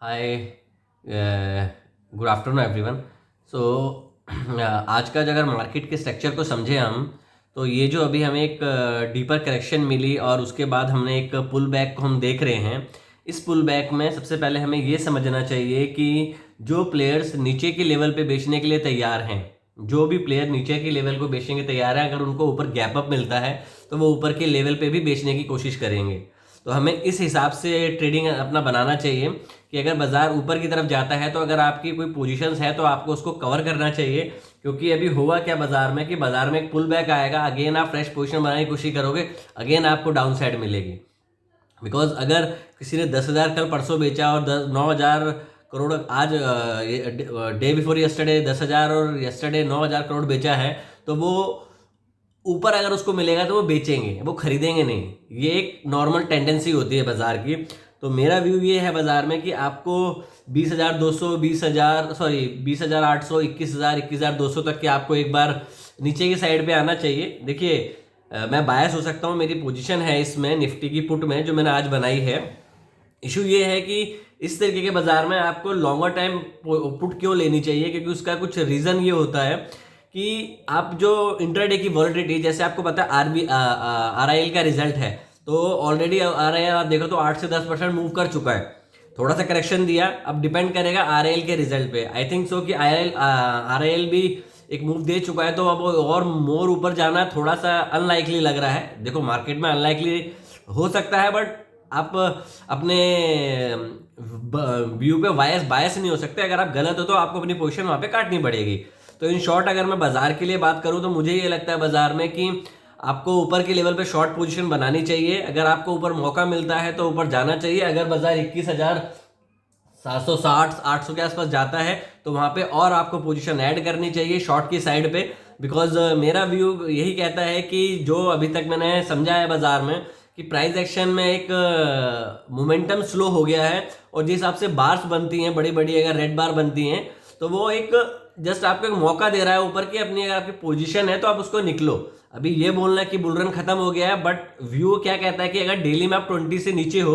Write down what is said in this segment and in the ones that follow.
हाय, good afternoon everyone. सो आज का अगर मार्केट के स्ट्रक्चर को समझे हम, तो ये जो अभी हमें एक डीपर करेक्शन मिली और उसके बाद हमने एक पुल बैक को हम देख रहे हैं। इस पुल बैक में सबसे पहले हमें ये समझना चाहिए कि जो प्लेयर्स नीचे के लेवल पे बेचने के लिए तैयार हैं, जो भी प्लेयर नीचे के लेवल को बेचने के तैयार हैं, अगर उनको ऊपर गैप अप मिलता है तो वो ऊपर के लेवल पे भी बेचने की कोशिश करेंगे। तो हमें इस हिसाब से ट्रेडिंग अपना बनाना चाहिए कि अगर बाजार ऊपर की तरफ जाता है तो अगर आपकी कोई पोजीशंस है तो आपको उसको कवर करना चाहिए। क्योंकि अभी हुआ क्या बाजार में कि बाजार में एक पुल बैक आएगा, अगेन आप फ्रेश पोजीशन बनाने की कोशिश करोगे, अगेन आपको डाउन साइड मिलेगी। बिकॉज अगर किसी ने 10,000 कल परसों बेचा और 9,000 करोड़ आज डे बिफोर यस्टरडे 10,000 और यस्टरडे 9,000 करोड़ बेचा है, तो वो ऊपर अगर उसको मिलेगा तो वो बेचेंगे, वो खरीदेंगे नहीं। ये एक नॉर्मल टेंडेंसी होती है बाजार की। तो मेरा व्यू ये है बाजार में कि आपको 20,200, 20,800, 21,000, 21,200 तक के आपको एक बार नीचे की साइड पे आना चाहिए। देखिए, मैं बायस हो सकता हूँ, मेरी पोजीशन है इसमें निफ्टी की पुट में जो मैंने आज बनाई है। इशू ये है कि इस तरीके के बाजार में आपको लॉन्गर टाइम पुट क्यों लेनी चाहिए, क्योंकि उसका कुछ रीज़न ये होता है कि आप जो इंट्राडे की वॉलिटिलिटी, जैसे आपको पता है RIL का रिजल्ट है, तो ऑलरेडी RIL आप देखो तो 8 से 10% मूव कर चुका है। थोड़ा सा करेक्शन दिया, अब डिपेंड करेगा RIL के रिजल्ट पे। आई थिंक सो कि RIL भी एक मूव दे चुका है, तो अब और मोर ऊपर जाना थोड़ा सा अनलाइकली लग रहा है। देखो, मार्केट में अनलाइकली हो सकता है, बट आप अपने व्यू पे बायस नहीं हो सकते। अगर आप गलत हो तो आपको अपनी पोजीशन वहां पे काटनी पड़ेगी। तो इन शॉर्ट अगर मैं बाजार के लिए बात करूं तो मुझे ये लगता है बाजार में कि आपको ऊपर के लेवल पे शॉर्ट पोजीशन बनानी चाहिए। अगर आपको ऊपर मौका मिलता है तो ऊपर जाना चाहिए। अगर बाजार 21,760, 800 के आसपास जाता है तो वहां पे और आपको पोजीशन ऐड करनी चाहिए शॉर्ट की साइड पे। बिकॉज मेरा व्यू यही कहता है कि जो अभी तक मैंने समझा है बाजार में कि प्राइस एक्शन में एक मोमेंटम स्लो हो गया है, और जिस हिसाब से बार्स बनती हैं बड़ी बड़ी, अगर रेड बार बनती हैं, तो वो एक जस्ट आपको एक मौका दे रहा है ऊपर की। अपनी अगर आपकी पोजीशन है तो आप उसको निकलो। अभी ये बोलना कि बुल रन खत्म हो गया है, बट व्यू क्या कहता है कि अगर डेली में आप 20 से नीचे हो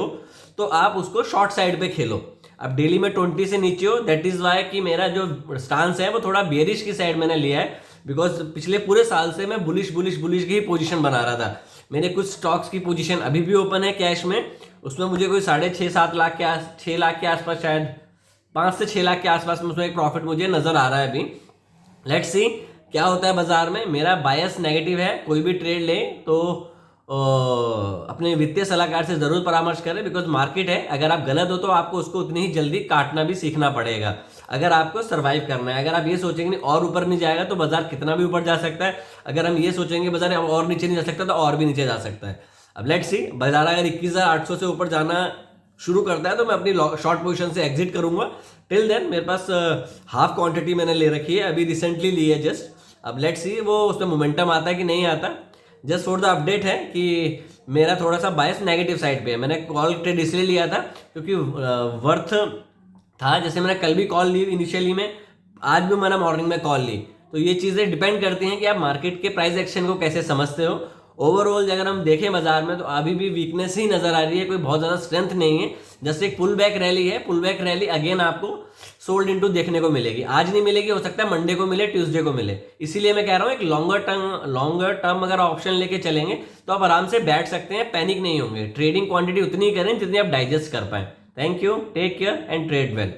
तो आप उसको शॉर्ट साइड पे खेलो। अब डेली में 20 से नीचे हो, दैट इज वाई कि मेरा जो स्टांस है वो थोड़ा बेरिश की साइड मैंने लिया है। बिकॉज पिछले पूरे साल से मैं बुलिश की ही पोजीशन बना रहा था। मेरे कुछ स्टॉक्स की पोजीशन अभी भी ओपन है कैश में, उसमें मुझे कोई 6.5-7 लाख के 6 लाख के आसपास, शायद 5 से 6 लाख के आसपास में उसमें एक प्रॉफिट मुझे नजर आ रहा है अभी। लेट्स सी क्या होता है बाजार में। मेरा बायस नेगेटिव है, कोई भी ट्रेड ले तो अपने वित्तीय सलाहकार से जरूर परामर्श करें। बिकॉज मार्केट है, अगर आप गलत हो तो आपको उसको उतनी ही जल्दी काटना भी सीखना पड़ेगा अगर आपको सरवाइव करना है। अगर आप ये सोचेंगे और ऊपर नहीं जाएगा तो बाजार कितना भी ऊपर जा सकता है, अगर हम ये सोचेंगे बाजार और नीचे नहीं जा सकता तो और भी नीचे जा सकता है। अब लेट्स सी, बाजार अगर 21,800 से ऊपर जाना शुरू करता है तो मैं अपनी शॉर्ट पोजीशन से एग्जिट करूंगा। टिल देन मेरे पास हाफ क्वांटिटी मैंने ले रखी है, अभी रिसेंटली ली है जस्ट। अब लेट्स सी वो उसमें मोमेंटम आता है कि नहीं आता। जस्ट फॉर द अपडेट है कि मेरा थोड़ा सा बायस नेगेटिव साइड पे है। मैंने कॉल ट्रेड इसलिए लिया था क्योंकि वर्थ था। जैसे मैंने कल भी कॉल ली इनिशियली में, आज भी मैंने मॉर्निंग में कॉल ली। तो ये चीज़ें डिपेंड करती हैं कि आप मार्केट के प्राइस एक्शन को कैसे समझते हो। ओवरऑल अगर हम देखें बाजार में तो अभी भी वीकनेस ही नजर आ रही है, कोई बहुत ज़्यादा स्ट्रेंथ नहीं है। जैसे एक पुल बैक रैली है, पुल बैक रैली अगेन आपको सोल्ड इनटू देखने को मिलेगी। आज नहीं मिलेगी, हो सकता है मंडे को मिले, ट्यूसडे को मिले। इसीलिए मैं कह रहा हूँ एक लॉन्गर टर्म अगर ऑप्शन लेके चलेंगे तो आप आराम से बैठ सकते हैं, पैनिक नहीं होंगे। ट्रेडिंग क्वांटिटी उतनी ही करें जितनी आप डाइजेस्ट कर पाए। Thank you, take care and trade well.